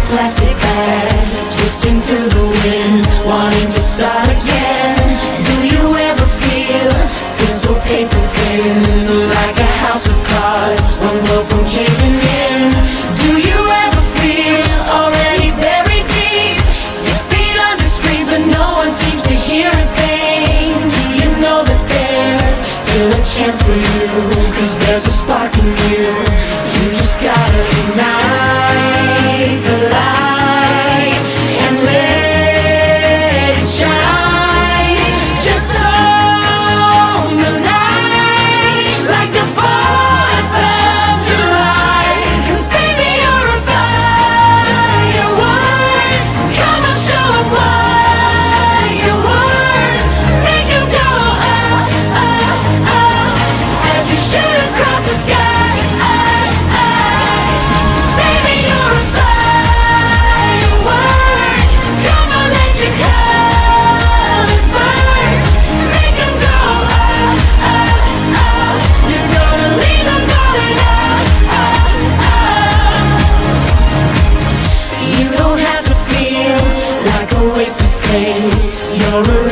plastic bag, drifting through the wind, wanting to start again. Do you ever feel so paper thin, like a house of cards, one blow from caving in? Do you ever feel already buried deep, 6 feet under screens, but no one seems to hear a thing? Do you know that there's still a chance for you, 'cause there's a spark in you? You just gotta ignite the light and let it shine. Just own the night like the 4th of July. 'Cause baby, you're a firework. Come on, show 'em what you're worth. Make 'em go oh, oh, oh, as you shoot across the sky. Baby, you're a firework. Come on, let your colors burst. Make 'em go oh, oh, oh. You're gonna leave 'em going oh, oh, oh. You don't have to feel like a wasted space. You're a